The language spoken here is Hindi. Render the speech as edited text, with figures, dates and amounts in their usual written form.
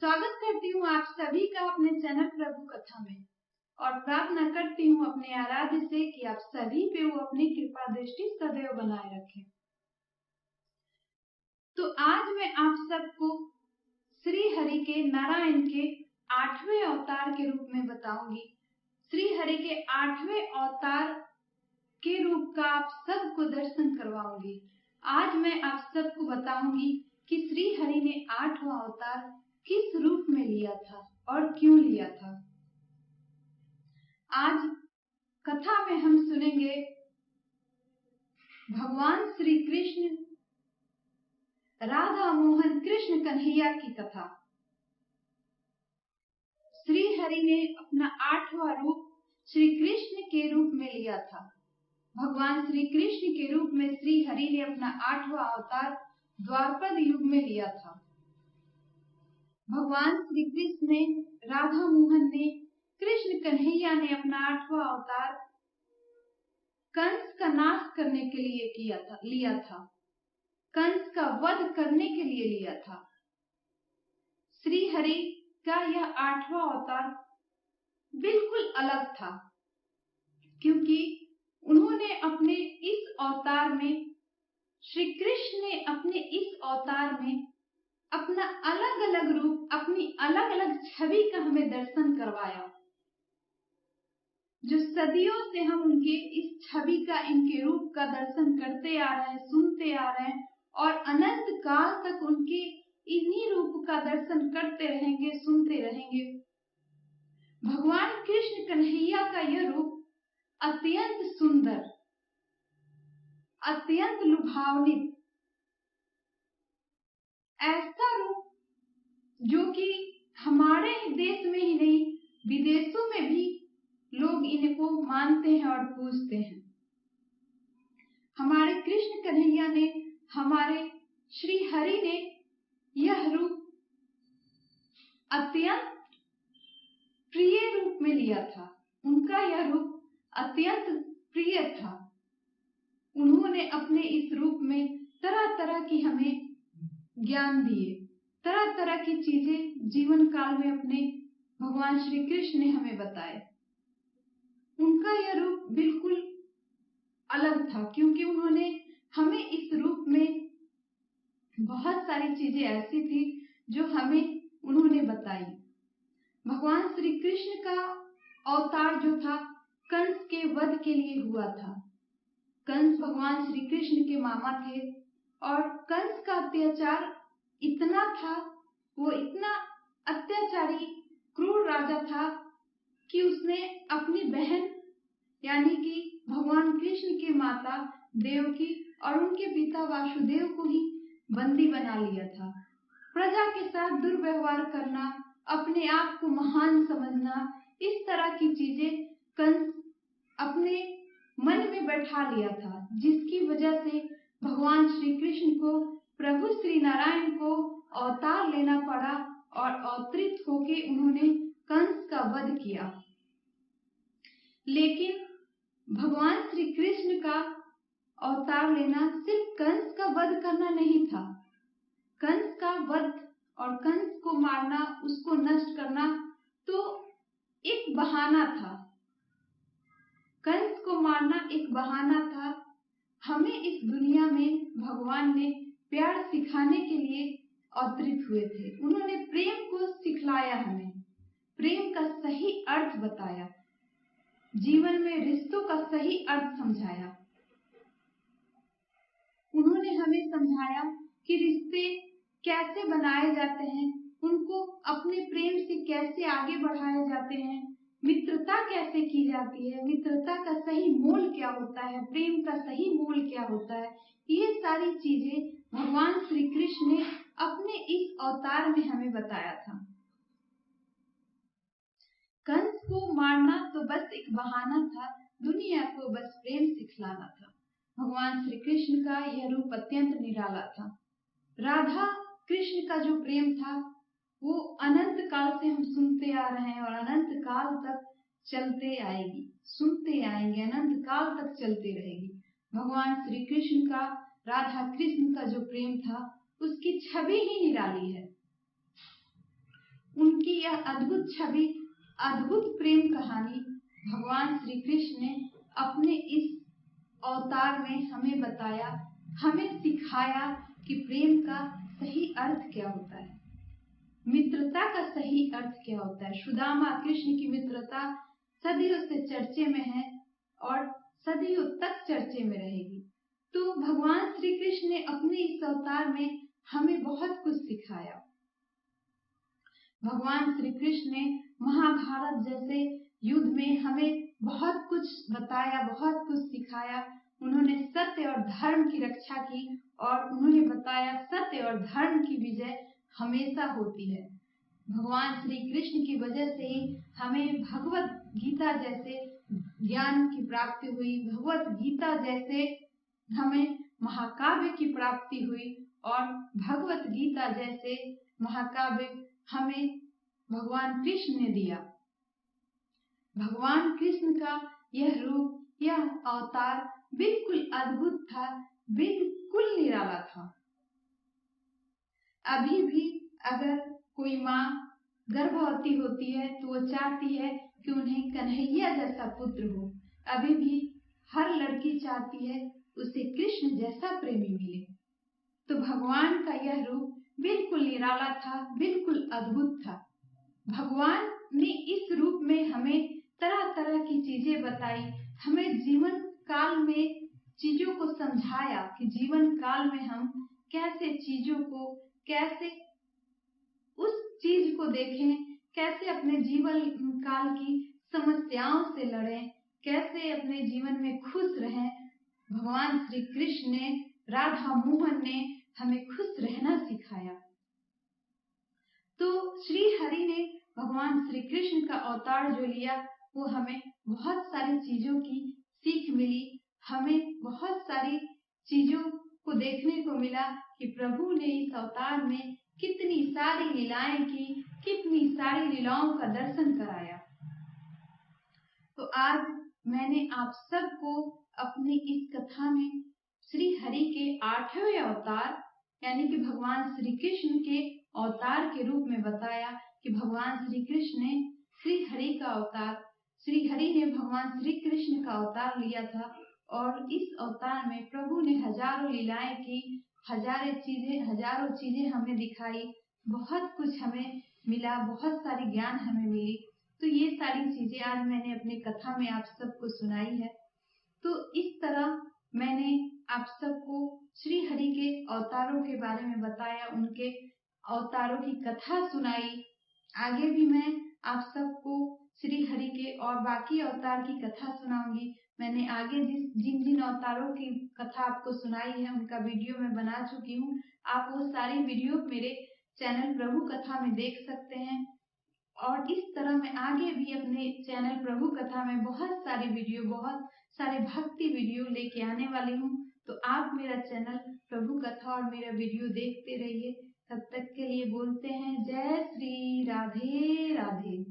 स्वागत करती हूँ आप सभी का अपने चैनल प्रभु कथा में और प्रार्थना करती हूँ अपने आराध्य से कि आप सभी पे वो अपनी कृपा दृष्टि सदैव बनाए रखें। तो आज मैं आप सबको श्री हरि के नारायण के 8वें अवतार के रूप में बताऊंगी। श्री हरि के 8वें अवतार के रूप का आप सबको दर्शन करवाऊंगी। आज मैं आप सबको बताऊंगी कि श्री हरि ने 8वां अवतार किस रूप में लिया था और क्यों लिया था। आज कथा में हम सुनेंगे भगवान श्री कृष्ण राधा मोहन कृष्ण कन्हैया की कथा। श्री हरि ने अपना 8वां रूप श्री कृष्ण के रूप में लिया था। भगवान श्री कृष्ण के रूप में श्री हरि ने अपना 8वां अवतार द्वापर युग में लिया था। भगवान श्री कृष्ण ने, राधा मोहन ने, कृष्ण कन्हैया ने अपना 8वां अवतार कंस का नाश करने के लिए लिया था। कंस का वध करने के लिए लिया था। श्री हरि का यह 8वां अवतार बिल्कुल अलग था, क्योंकि उन्होंने अपने इस अवतार में, श्री कृष्ण ने अपने इस अवतार में अपना अलग अलग रूप, अपनी अलग अलग छवि का हमें दर्शन करवाया, जो सदियों से हम उनके इस छवि का, इनके रूप का दर्शन करते आ रहे हैं, सुनते आ रहे हैं और अनंत काल तक उनके इन्हीं रूप का दर्शन करते रहेंगे, सुनते रहेंगे। भगवान कृष्ण कन्हैया का यह रूप अत्यंत सुंदर, अत्यंत लुभावनी, ऐसा रूप जो कि हमारे देश में ही नहीं, विदेशों में भी लोग इनको मानते हैं और पूजते हैं। हमारे कृष्ण कन्हैया ने, हमारे श्री हरि ने यह रूप अत्यंत प्रिय रूप में लिया था। उनका यह रूप अत्यंत प्रिय था। उन्होंने अपने इस रूप में तरह तरह की हमें ज्ञान दिए, तरह तरह की चीजें जीवन काल में अपने भगवान श्री कृष्ण ने हमें बताए। उनका यह रूप बिल्कुल अलग था, क्योंकि उन्होंने हमें इस रूप में बहुत सारी चीजें ऐसी थी जो हमें उन्होंने बताई। भगवान श्री कृष्ण का अवतार जो था कंस के वध के लिए हुआ था। कंस भगवान श्री कृष्ण के मामा थे और कंस का अत्याचार इतना था, वो इतना अत्याचारी क्रूर राजा था कि उसने अपनी बहन यानी कि भगवान कृष्ण की माता देवकी और उनके पिता वासुदेव को ही बंदी बना लिया था। प्रजा के साथ दुर्व्यवहार करना, अपने आप को महान समझना, इस तरह की चीजें कंस अपने मन में बैठा लिया था, जिसकी वजह से भगवान श्री कृष्ण को, प्रभु श्री नारायण को अवतार लेना पड़ा और अवतरित होके उन्होंने कंस का वध किया। लेकिन भगवान श्री कृष्ण का अवतार लेना सिर्फ कंस का वध करना नहीं था। कंस का वध और कंस को मारना, उसको नष्ट करना तो एक बहाना था। कंस को मारना एक बहाना था। हमें इस दुनिया में भगवान ने प्यार सिखाने के लिए अवतरित हुए थे। उन्होंने प्रेम को सिखलाया, हमें प्रेम का सही अर्थ बताया, जीवन में रिश्तों का सही अर्थ समझाया। उन्होंने हमें समझाया कि रिश्ते कैसे बनाए जाते हैं, उनको अपने प्रेम से कैसे आगे बढ़ाए जाते हैं, मित्रता कैसे की जाती है, मित्रता का सही मूल क्या होता है, प्रेम का सही मूल क्या होता है। ये सारी चीजें भगवान श्री कृष्ण ने अपने इस अवतार में हमें बताया था। कंस को मारना तो बस एक बहाना था, दुनिया को बस प्रेम सिखलाना था। भगवान श्री कृष्ण का यह रूप अत्यंत निराला था। राधा कृष्ण का जो प्रेम था वो अनंत काल से हम सुनते आ रहे हैं और अनंत काल तक चलते आएगी, सुनते आएंगे, अनंत काल तक चलते रहेगी। भगवान श्री कृष्ण का, राधा कृष्ण का जो प्रेम था उसकी छवि ही निराली है। उनकी यह अद्भुत छवि, अद्भुत प्रेम कहानी भगवान श्री कृष्ण ने अपने इस अवतार में हमें बताया, हमें सिखाया कि प्रेम का सही अर्थ क्या होता है, मित्रता का सही अर्थ क्या होता है। सुदामा कृष्ण की मित्रता सदियों से चर्चे में है और सदियों तक चर्चे में रहेगी। तो भगवान श्री कृष्ण ने अपने इस अवतार में हमें बहुत कुछ सिखाया। भगवान श्री कृष्ण ने महाभारत जैसे युद्ध में हमें बहुत कुछ बताया, बहुत कुछ सिखाया। उन्होंने सत्य और धर्म की रक्षा की और उन्होंने बताया सत्य और धर्म की विजय हमेशा होती है। भगवान श्री कृष्ण की वजह से ही हमें भगवत गीता जैसे ज्ञान की प्राप्ति हुई, भगवत गीता जैसे हमें महाकाव्य की प्राप्ति हुई और भगवत गीता जैसे महाकाव्य हमें भगवान कृष्ण ने दिया। भगवान कृष्ण का यह रूप, यह अवतार बिल्कुल अद्भुत था, बिल्कुल निराला था। अभी भी अगर कोई माँ गर्भवती होती है तो वो चाहती है कि उन्हें कन्हैया जैसा पुत्र हो। अभी भी हर लड़की चाहती है उसे कृष्ण जैसा प्रेमी मिले। तो भगवान का यह रूप बिल्कुल निराला था, बिल्कुल अद्भुत था। भगवान ने इस रूप में हमें तरह तरह की चीजें बताई, हमें जीवन काल में चीजों को समझाया कि जीवन काल में हम कैसे चीजों को, कैसे उस चीज को देखें, कैसे अपने जीवन काल की समस्याओं से लड़ें, कैसे अपने जीवन में खुश रहें। भगवान श्री कृष्ण ने, राधा मोहन ने हमें खुश रहना सिखाया। तो श्री हरि ने भगवान श्री कृष्ण का अवतार जो लिया वो हमें बहुत सारी चीजों की सीख मिली, हमें बहुत सारी चीजों को देखने को मिला कि प्रभु ने इस अवतार में कितनी सारी लीलाएं की, कितनी सारी लीलाओं का दर्शन कराया। तो आज मैंने आप सबको अपनी इस कथा में श्री हरि के 8वें अवतार यानी कि भगवान श्री कृष्ण के अवतार के रूप में बताया कि भगवान श्री कृष्ण ने श्री हरि का अवतार, श्री हरि ने भगवान श्री कृष्ण का अवतार लिया था और इस अवतार में प्रभु ने हजारों लीलाएं की, हजारों चीजें हमें दिखाई, बहुत कुछ हमें मिला, बहुत सारी ज्ञान हमें मिली। तो ये सारी चीजें आज मैंने अपनी कथा में आप सबको सुनाई है। तो इस तरह मैंने आप सबको श्री हरि के अवतारों के बारे में बताया, उनके अवतारों की कथा सुनाई। आगे भी मैं आप सबको श्री हरि के और बाकी अवतार की कथा सुनाऊंगी। मैंने आगे जिन जिन अवतारों की कथा आपको सुनाई है उनका वीडियो मैं बना चुकी हूँ। आप वो सारी वीडियो मेरे चैनल प्रभु कथा में देख सकते हैं। और इस तरह मैं आगे भी अपने चैनल प्रभु कथा में बहुत सारे वीडियो, बहुत सारे भक्ति वीडियो लेके आने वाली हूँ। तो आप मेरा चैनल प्रभु कथा और मेरा वीडियो देखते रहिए। तब तक के लिए बोलते हैं जय श्री राधे राधे।